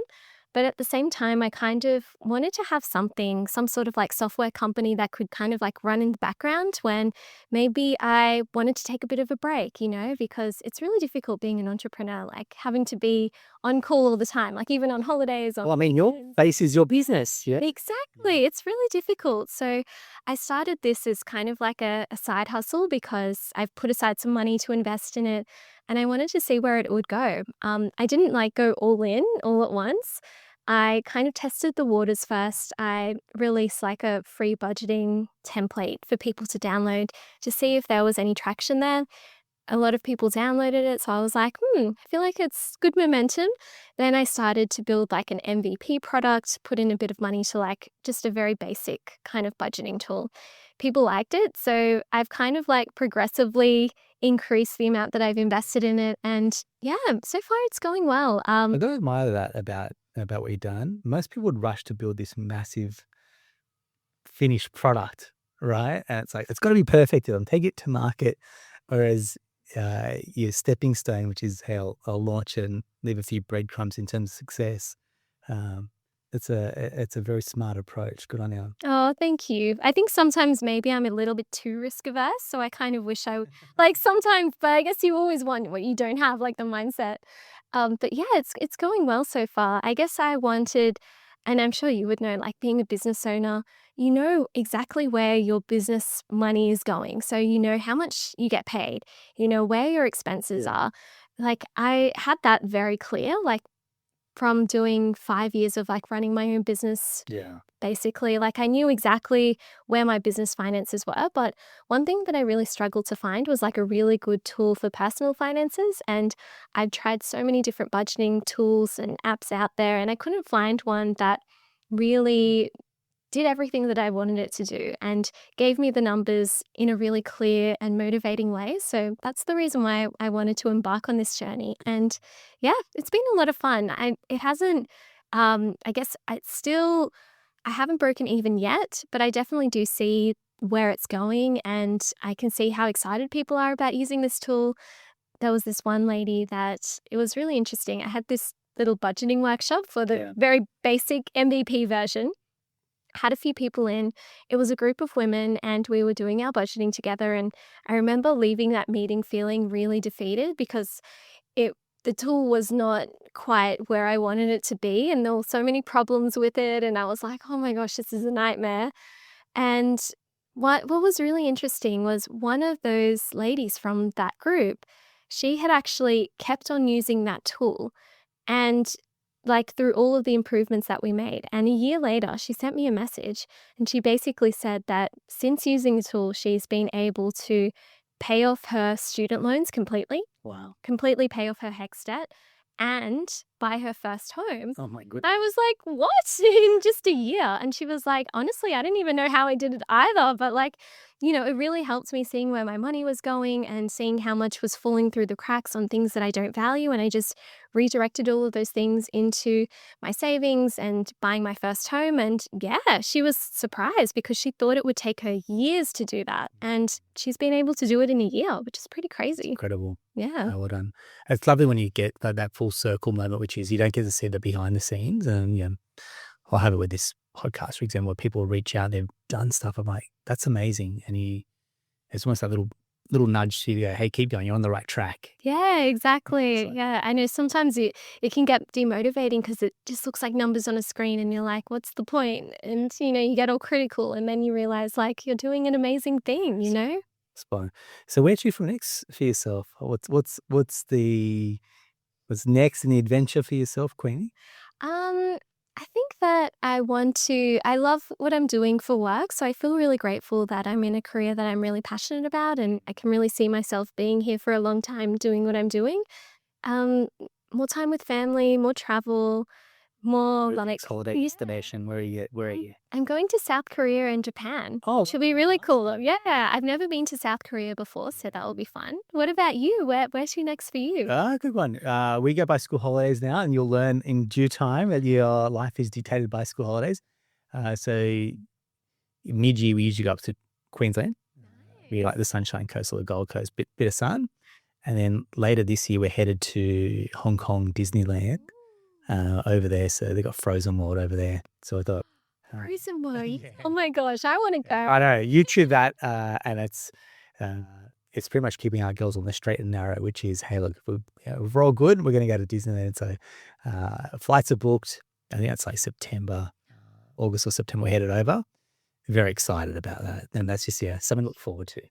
S2: But at the same time, I kind of wanted to have something, some sort of like software company that could kind of like run in the background when maybe I wanted to take a bit of a break, because it's really difficult being an entrepreneur, like having to be on call all the time, like even on holidays or
S3: Well, I mean, your base is your business. Yeah.
S2: Exactly. It's really difficult. So I started this as kind of like a side hustle because I've put aside some money to invest in it and I wanted to see where it would go. I didn't like go all in all at once. I kind of tested the waters first. I released like a free budgeting template for people to download to see if there was any traction there. A lot of people downloaded it, so I was like, I feel like it's good momentum. Then I started to build like an MVP product, put in a bit of money to like just a very basic kind of budgeting tool. People liked it, so I've kind of like progressively increased the amount that I've invested in it, and yeah, so far it's going well.
S1: I do admire that about what you've done. Most people would rush to build this massive finished product, right? And it's like, it's got to be perfect and take it to market. Whereas your stepping stone, which is how I'll launch it and leave a few breadcrumbs in terms of success. It's a very smart approach. Good on you.
S2: Oh, thank you. I think sometimes maybe I'm a little bit too risk averse, so I kind of wish I like sometimes, but I guess you always want what you don't have, like the mindset. But yeah, it's going well so far. I guess I wanted, and I'm sure you would know, like being a business owner, you know exactly where your business money is going. So you know how much you get paid, you know where your expenses are. Like I had that very clear, like from doing 5 years of like running my own business.
S1: Yeah.
S2: Basically, like I knew exactly where my business finances were. But one thing that I really struggled to find was like a really good tool for personal finances. And I've tried so many different budgeting tools and apps out there, and I couldn't find one that really did everything that I wanted it to do and gave me the numbers in a really clear and motivating way. So that's the reason why I wanted to embark on this journey. And yeah, it's been a lot of fun. It hasn't, I guess I haven't broken even yet, but I definitely do see where it's going and I can see how excited people are about using this tool. There was this one lady that it was really interesting. I had this little budgeting workshop for the very basic MVP version. Had a few people in. It was a group of women and we were doing our budgeting together. And I remember leaving that meeting feeling really defeated because the tool was not quite where I wanted it to be. And there were so many problems with it. And I was like, oh my gosh, this is a nightmare. And what was really interesting was one of those ladies from that group, she had actually kept on using that tool. And like through all of the improvements that we made. And a year later, she sent me a message and she basically said that since using the tool, she's been able to pay off her student loans completely.
S3: Wow.
S2: Completely pay off her HECS debt and buy her first home.
S3: Oh my goodness.
S2: I was like, what? In just a year? And she was like, honestly, I didn't even know how I did it either. But like, it really helped me seeing where my money was going and seeing how much was falling through the cracks on things that I don't value. And I just redirected all of those things into my savings and buying my first home. And yeah, she was surprised because she thought it would take her years to do that. And she's been able to do it in a year, which is pretty crazy.
S1: Incredible.
S2: Yeah.
S1: Well done. It's lovely when you get that full circle moment, which is you don't get to see the behind the scenes. And I'll have it with this podcast, for example, where people reach out, they've done stuff. I'm like, that's amazing. And it's almost that little nudge to you to go, hey, keep going. You're on the right track.
S2: Yeah, exactly. Yeah, I know sometimes it can get demotivating because it just looks like numbers on a screen and you're like, what's the point? And, you get all critical and then you realize like you're doing an amazing thing,
S1: Spot on. So where to from next for yourself? What's next in the adventure for yourself, Queenie?
S2: I think that I love what I'm doing for work. So I feel really grateful that I'm in a career that I'm really passionate about and I can really see myself being here for a long time doing what I'm doing. More time with family, more travel, more like
S3: Next holiday destination. Where are you?
S2: I'm going to South Korea and Japan.
S3: Oh,
S2: Should be really cool. Yeah, I've never been to South Korea before, so that will be fun. What about you? Where's to next for you?
S1: Good one. We go by school holidays now, and you'll learn in due time that your life is dictated by school holidays. So mid-year, we usually go up to Queensland. We like the Sunshine Coast or the Gold Coast, bit of sun. And then later this year, we're headed to Hong Kong Disneyland. over there. So they got Frozen World over there. So I thought,
S2: Frozen World.
S1: yeah.
S2: Oh my gosh, I want to go.
S1: I know, YouTube that, and it's pretty much keeping our girls on the straight and narrow, which is, hey, look, if we're all good, we're going to go to Disneyland. So flights are booked. I think it's like September, August or September, we're headed over. Very excited about that. And that's just, something to look forward to.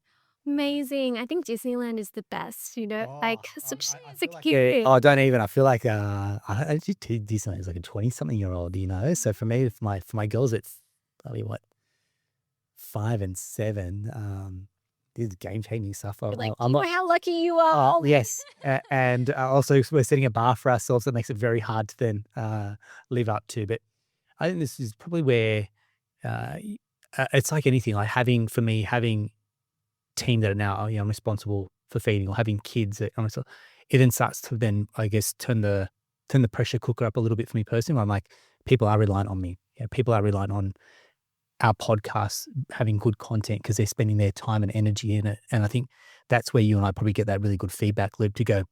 S2: Amazing. I think Disneyland is the best, like especially as a
S1: Yeah.
S2: kid.
S1: Oh, don't even. I feel like I did Disneyland as like a 20-something-year-old, So for me, for my girls, it's probably 5 and 7. This is game-changing stuff.
S2: You're like,
S1: I'm
S2: "Do you
S1: not.
S2: know how lucky you are."
S1: Oh, yes. And also we're setting a bar for ourselves that makes it very hard to then live up to. But I think this is probably where it's like anything. Like having team that are now, I'm responsible for feeding, or having kids that it then starts to then, I guess, turn the pressure cooker up a little bit for me personally. I'm like, people are relying on me. People are relying on our podcast having good content because they're spending their time and energy in it. And I think that's where you and I probably get that really good feedback loop to go,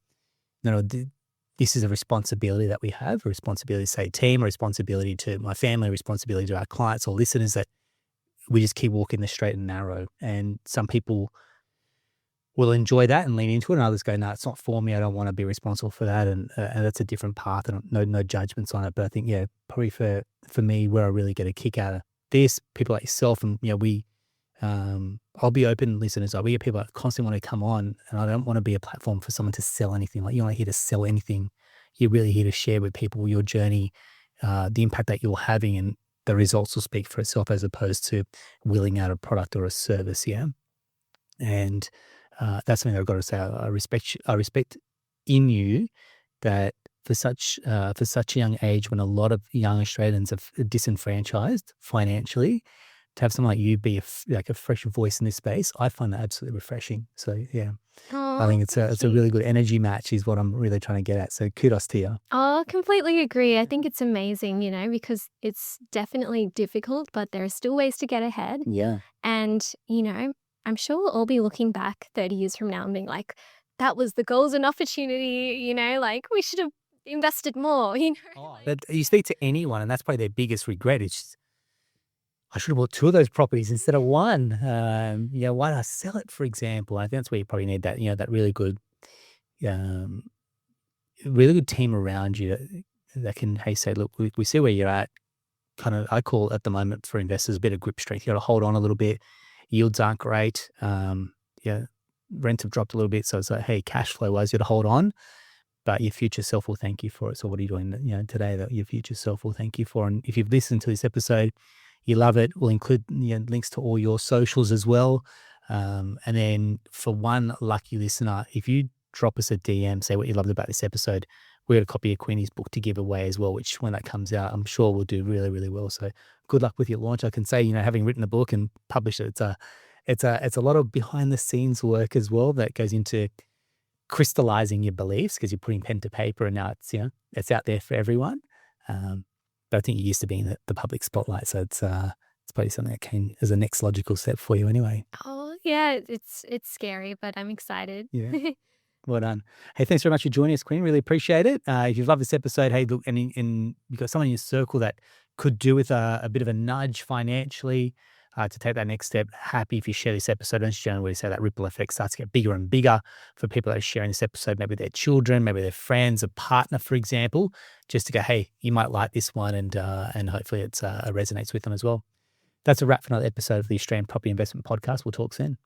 S1: this is a responsibility that we have, a responsibility to say team, a responsibility to my family, a responsibility to our clients or listeners, that we just keep walking the straight and narrow. And some people will enjoy that and lean into it, and others go, no, it's not for me. I don't want to be responsible for that. And that's a different path, and no judgments on it. But I think, probably for me, where I really get a kick out of this, people like yourself, and, I'll be open, listeners. We get people that constantly want to come on, and I don't want to be a platform for someone to sell anything. Like, you're not here to sell anything. You're really here to share with people your journey, the impact that you're having, and the results will speak for itself, as opposed to wheeling out a product or a service. Yeah. And that's something I've got to say. I respect in you that for such a young age, when a lot of young Australians are disenfranchised financially, to have someone like you be a fresh voice in this space, I find that absolutely refreshing. So I think it's a really good energy match is what I'm really trying to get at. So kudos to you.
S2: Oh, completely agree. I think it's amazing, because it's definitely difficult, but there are still ways to get ahead.
S1: Yeah.
S2: And, I'm sure we'll all be looking back 30 years from now and being like, that was the golden opportunity, like we should have invested more,
S1: But you speak to anyone, and that's probably their biggest regret. It's just, I should have bought 2 of those properties instead of 1. Why did I sell it, for example? I think that's where you probably need that, that really good team around you that can, hey, say, look, we see where you're at. Kind of, I call it at the moment for investors a bit of grip strength. You got to hold on a little bit. Yields aren't great. Rents have dropped a little bit. So it's like, hey, cash flow wise, you got to hold on, but your future self will thank you for it. So what are you doing, today that your future self will thank you for? And if you've listened to this episode, you love it, we'll include links to all your socials as well. And then for one lucky listener, if you drop us a DM, say what you loved about this episode, we got a copy of Queenie's book to give away as well, which when that comes out, I'm sure will do really, really well. So good luck with your launch. I can say, having written the book and published it, it's a lot of behind the scenes work as well that goes into crystallizing your beliefs, because you're putting pen to paper, and now it's out there for everyone. But I think you're used to being the public spotlight, so it's probably something that came as a next logical step for you anyway.
S2: Oh, yeah, it's scary, but I'm excited.
S1: Yeah. Well done. Hey, thanks very much for joining us, Queen. Really appreciate it. If you've loved this episode, hey, look, and you've got someone in your circle that could do with a bit of a nudge financially to take that next step, happy if you share this episode. Don't generally say that ripple effect starts to get bigger and bigger for people that are sharing this episode, maybe their children, maybe their friends, a partner, for example, just to go, hey, you might like this one, and hopefully it resonates with them as well. That's a wrap for another episode of the Australian Property Investment Podcast. We'll talk soon.